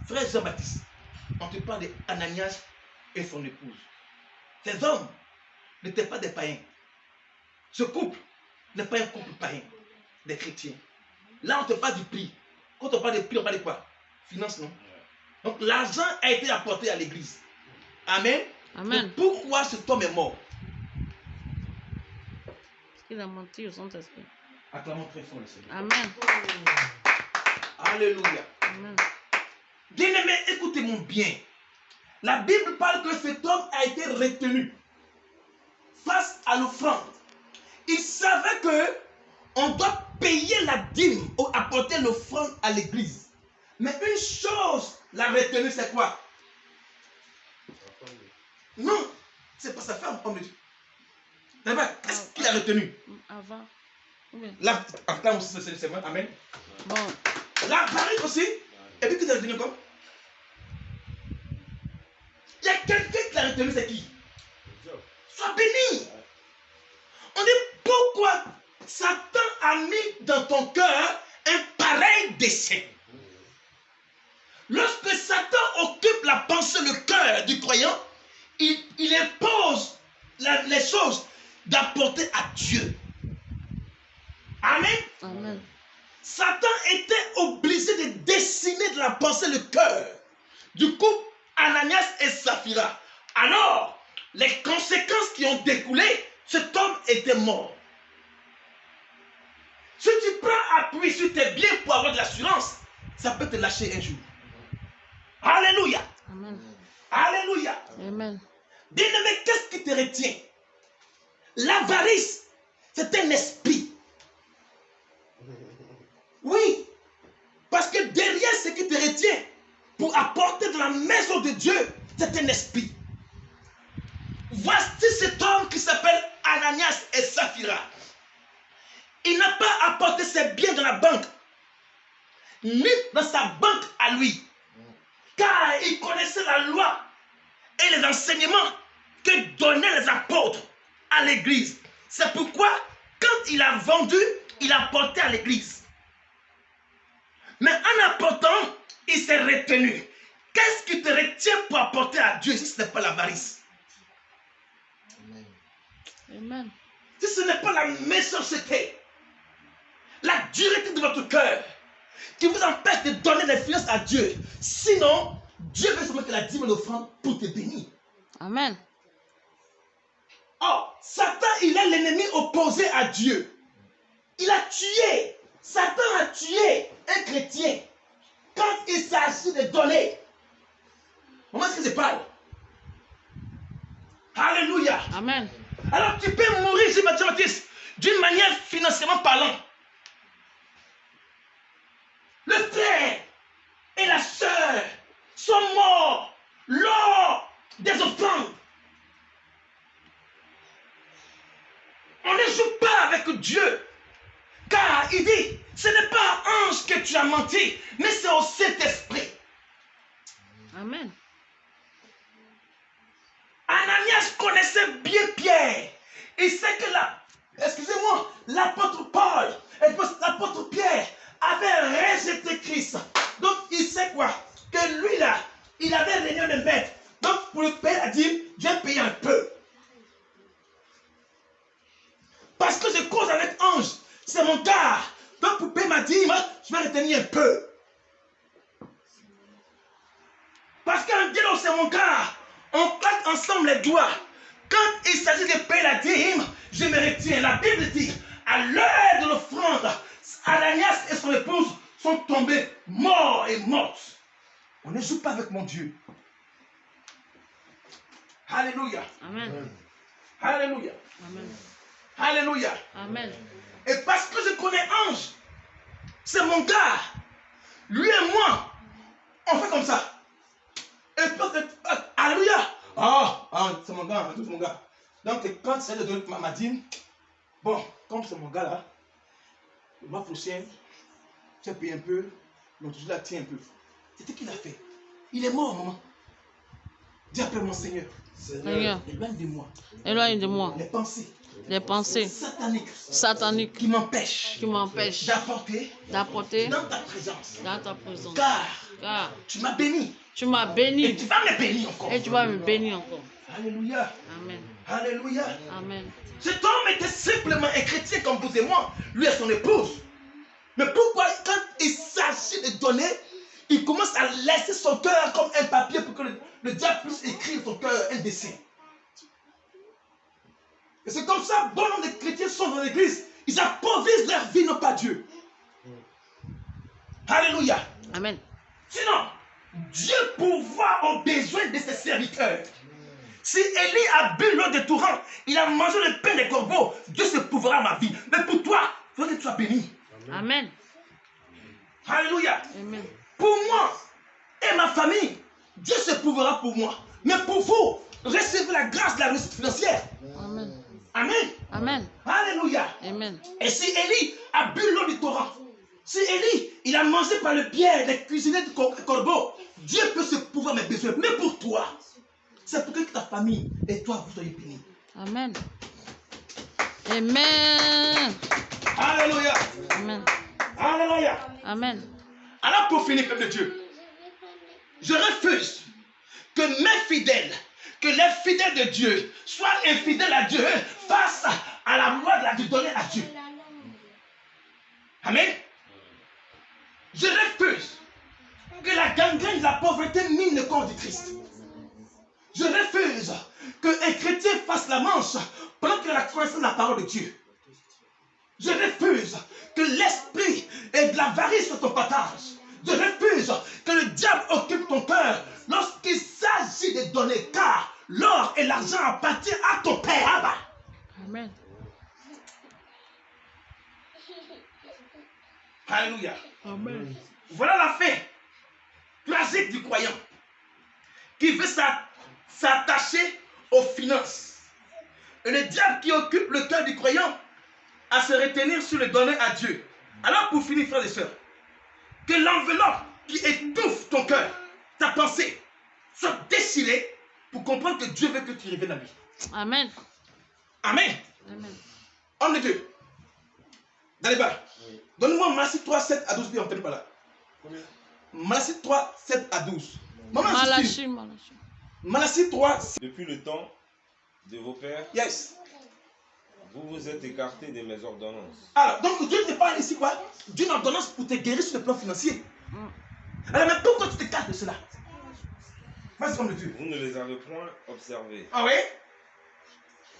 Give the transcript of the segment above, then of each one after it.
frère Jean-Baptiste, on te parle d'Ananias et son épouse. Ces hommes n'étaient pas des païens. Ce couple n'est pas un couple païen, des chrétiens. Là, on te parle du prix. Quand on parle de prix, on parle de quoi? Finance, non? Donc, l'argent a été apporté à l'église. Amen. Amen. Et pourquoi cet homme est mort? Parce qu'il a menti au Saint-Esprit. Acclamons très fort le Seigneur. Amen. Alléluia. Amen. Bien-aimé, écoutez-moi bien. La Bible parle que cet homme a été retenu face à l'offrande. Il savait que on doit payer la dîme ou apporter l'offrande à l'église. Mais une chose l'a retenu, c'est quoi? Non, c'est pas sa femme, homme de Dieu. Qu'est-ce qu'il a retenu? Avant. Oui. Là, acclame aussi, c'est vrai, amen. Bon. L'avarice aussi. Et puis qui l'a retenu encore? Il y a quelqu'un qui l'a retenu, c'est qui? Sois béni. On dit pourquoi Satan a mis dans ton cœur un pareil dessein. Lorsque Satan occupe la pensée, le cœur du croyant, il impose les choses d'apporter à Dieu. Amen. Amen. Satan était obligé de dessiner de la pensée le cœur du couple Ananias et Saphira. Alors, les conséquences qui ont découlé, cet homme était mort. Si tu prends appui sur tes biens pour avoir de l'assurance, ça peut te lâcher un jour. Alléluia. Amen. Alléluia. Amen. Bien-aimé, qu'est-ce qui te retient? L'avarice, c'est un esprit. Oui. Parce que derrière ce qui te retient, pour apporter de la maison de Dieu, c'est un esprit. Voici cet homme qui s'appelle Ananias et Saphira. Il n'a pas apporté ses biens dans la banque, ni dans sa banque à lui. Car il connaissait la loi et les enseignements que donnaient les apôtres à l'église. C'est pourquoi, quand il a vendu, il a apporté à l'église. Mais en apportant, il s'est retenu. Qu'est-ce qui te retient pour apporter à Dieu si ce n'est pas l'avarice? Amen. Si ce n'est pas la méchanceté, la dureté de votre cœur qui vous empêche de donner des finances à Dieu. Sinon, Dieu veut seulement que la dîme et l'offrande pour te bénir. Amen. Oh, Satan, il est l'ennemi opposé à Dieu. Il a tué. Satan a tué un chrétien quand il s'agit de donner. Comment est-ce que je parle? Alléluia. Amen. Alors tu peux mourir, Jean-Baptiste, d'une manière financièrement parlant. Le frère et la sœur sont morts lors des offrandes. On ne joue pas avec Dieu. Car il dit, ce n'est pas un ange que tu as menti, mais c'est au Saint-Esprit. Amen. Ananias connaissait bien Pierre. Il sait que excusez-moi, l'apôtre Paul et l'apôtre Pierre avaient rejeté Christ. Donc il sait quoi? Que lui là, il avait réunion de maître. Donc pour le père a dit, je vais payer un peu. Parce que je cause avec ange, c'est mon gars. Donc pour payer ma dîme, je vais retenir un peu. Parce qu'un Dieu, c'est mon gars. On claque ensemble les doigts. Quand il s'agit de payer la dîme, je me retiens. La Bible dit, à l'heure de l'offrande, Ananias et son épouse sont tombés morts et mortes. On ne joue pas avec mon Dieu. Alléluia. Amen. Alléluia. Amen. Alléluia. Amen. Et parce que je connais Ange, c'est mon gars. Lui et moi, on fait comme ça. Et parce que, alléluia. C'est mon gars, c'est mon gars. Donc quand c'est de donner ma dîme, bon, comme c'est mon gars là, le mois prochain, tu as payé un peu, donc je la tiens un peu. C'est ce qu'il a fait. Il est mort, maman. Dis après mon Seigneur. Seigneur, Éloigne de moi éloigne de moi les pensées les pensées sataniques qui m'empêchent qui m'empêchent d'apporter d'apporter dans ta présence. dans ta présence. Car Tu tu m'as béni m'as et béni tu vas me bénir encore. et tu vas me bénir encore. Alléluia. Amen. Alléluia. Amen. Cet homme était simplement un chrétien comme vous et moi, lui et son épouse. Mais pourquoi, quand il s'agit de donner, il commence à laisser son cœur comme un papier pour que le diable puisse écrire son cœur un dessin. Et c'est comme ça, bon nombre de chrétiens sont dans l'église. Ils appauvrissent leur vie, non pas Dieu. Alléluia. Amen. Sinon, Dieu pourvoit aux besoins de ses serviteurs. Si Élie a bu l'eau des torrents, il a mangé le pain des corbeaux, Dieu se pourvoira à ma vie. Mais pour toi, il faut que tu sois béni. Amen. Alléluia. Amen. Pour moi et ma famille, Dieu se pourvoira pour moi. Mais pour vous, recevez la grâce de la réussite financière. Amen. Amen. Amen. Alléluia. Amen. Et si Élie a bu l'eau du torrent, si Élie, il a mangé par le biais des cuisiniers de corbeaux, Dieu peut se pourvoir mes besoins. Mais pour toi, c'est pour que ta famille et toi, vous soyez bénis. Amen. Amen. Alléluia. Amen. Alléluia. Amen. Alors pour finir, peuple de Dieu, je refuse que mes fidèles, que les fidèles de Dieu soient infidèles à Dieu face à la loi de la vie donnée à Dieu. Amen. Je refuse que la gangrène de la pauvreté mine le corps du Christ. Je refuse qu'un chrétien fasse la manche pendant qu'il a la connaissance de la parole de Dieu. Je refuse que l'esprit et de l'avarice soit ton partage. Je refuse que le diable occupe ton cœur lorsqu'il s'agit de donner, car l'or et l'argent appartiennent à ton Père. Abba. Amen. Alléluia. Amen. Voilà la fin tragique du croyant qui veut s'attacher aux finances. Et le diable qui occupe le cœur du croyant à se retenir sur le donner à Dieu. Alors pour finir, frères et sœurs, que l'enveloppe qui étouffe ton cœur, ta pensée, soit déchirée pour comprendre que Dieu veut que tu reviennes à lui. Amen. Amen. Amen. Homme de Dieu, dans les bas, donne-moi Malachie 3, 7 à 12, puis on fait par là. Malachie 3, 7 à 12. Maman, Malachie. Malachie 3, Depuis le temps de vos pères, yes. vous vous êtes écartés de mes ordonnances. Alors, donc Dieu te parle ici quoi? D'une ordonnance pour te guérir sur le plan financier. Alors, mais pourquoi tu te casses de cela? Vas-y, homme de Dieu. Vous ne les avez point observés. Ah oui?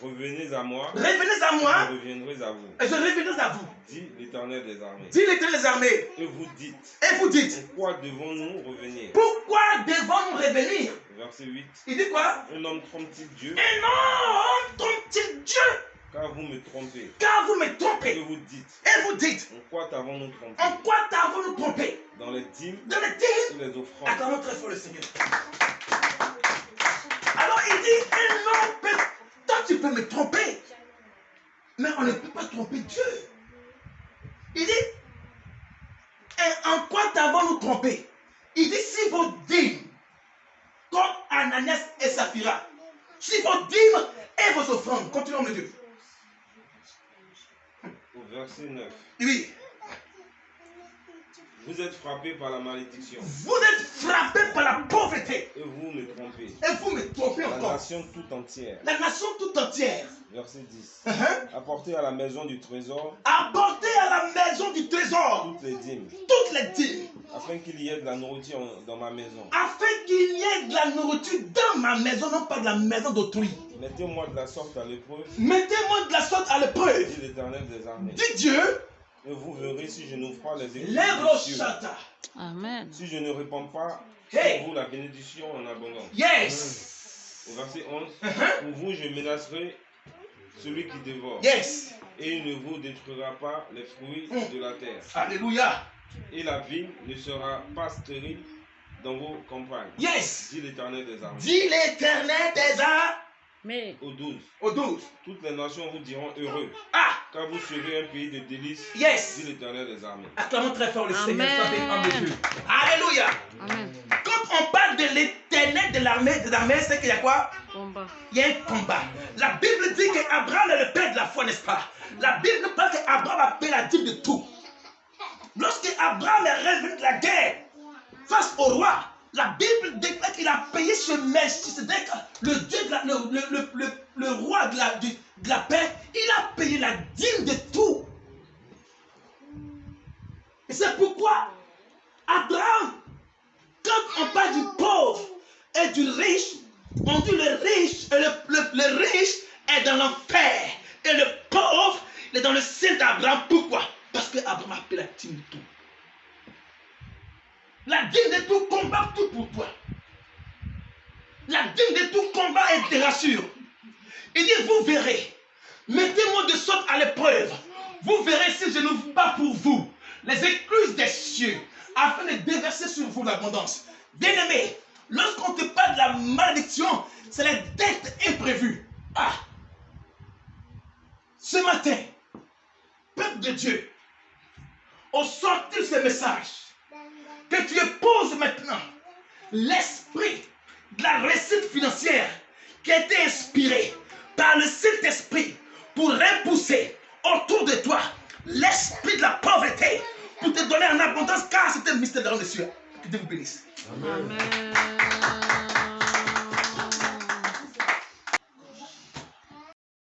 Revenez à moi, Revenez à moi je reviendrai à vous, et je reviendrai à vous. dit l'Éternel des armées. Dit l'Éternel des armées. Et vous dites, Et vous dites, pourquoi devons-nous revenir? pourquoi devons-nous revenir? Verset 8. Il dit quoi? Un homme trompe-t-il Dieu? Et non, trompe-t-il Dieu? Car vous me trompez. Car vous me Et trompez. vous dites, Et vous dites, en quoi t'avons-nous trompé? en quoi t'avons-nous trompé? Dans les dîmes Dans le dîmes. et les offrandes. Acclamons très fort le Seigneur. Alors il dit, et non, toi tu peux me tromper. Mais on ne peut pas tromper Dieu. Il dit, et en quoi t'avons-nous trompé? Il dit, si vos dîmes, comme Ananias et Saphira, si vos dîmes et vos offrandes, continuons le Dieu. Au verset 9. Oui, Vous êtes frappés par la malédiction. vous êtes frappés par la pauvreté. Et vous me trompez. Et vous me trompez La encore. nation tout entière. La nation tout entière. Verset 10. Uh-huh. Apportez à la maison du trésor Apportez à la maison du trésor toutes les dîmes, toutes les dîmes, afin qu'il y ait de la nourriture dans ma maison. afin qu'il y ait de la nourriture dans ma maison, non pas de la maison d'autrui. Mettez-moi de la sorte à l'épreuve, Mettez-moi de la sorte à l'épreuve. dit l'Éternel des armées. Dit Dieu, Et vous verrez si je n'ouvre pas les écluses les des cieux, rochata. Amen. si je ne répands pas Hey. pour vous la bénédiction en abondance. Yes. Au verset 11. Uh-huh. Pour vous, je menacerai celui qui dévore, Yes. et il ne vous détruira pas les fruits de la terre. Alléluia. Et la vigne ne sera pas stérile dans vos campagnes, Yes. dit l'Éternel des armées. Dit l'Éternel des armées. Mais Au 12. Au 12. Toutes les nations vous diront heureux, Ah. car vous serez un pays de délices, Yes. dit l'Éternel des armées. Acclamons très fort le Seigneur. Amen. Sois béni, homme de Dieu. Alléluia. Amen. Quand on parle de l'Éternel de l'armée, des armées, c'est qu'il y a quoi? Combat. Il y a un combat. La Bible dit qu'Abraham est le père de la foi, n'est-ce pas? La Bible parle qu'Abraham a payé la dîme de tout. Lorsque Abraham est revenu de la guerre face au roi, la Bible déclare qu'il a payé ce Melchisedec, le Dieu le roi de la paix, il a payé la dîme de tout. Et c'est pourquoi Abraham, quand on parle du pauvre et du riche, on dit le riche, et le riche est dans l'enfer et le pauvre est dans le ciel d'Abraham. Pourquoi? Parce que Abraham a payé la dîme de tout. La dîme de tout combat tout pour toi. La dîme de tout combat et te rassure. Il dit, vous verrez, mettez-moi de sorte à l'épreuve. Vous verrez si je n'ouvre pas pour vous les écluses des cieux, afin de déverser sur vous l'abondance. Bien-aimé, lorsqu'on te parle de la malédiction, c'est les dettes imprévues. Ah! Ce matin, peuple de Dieu, au sortir de ce message, que tu épouses maintenant l'esprit de la réussite financière qui a été inspiré par le Saint-Esprit pour repousser autour de toi l'esprit de la pauvreté pour te donner en abondance, car c'est un mystère dans les cieux. Que Dieu vous bénisse. Amen.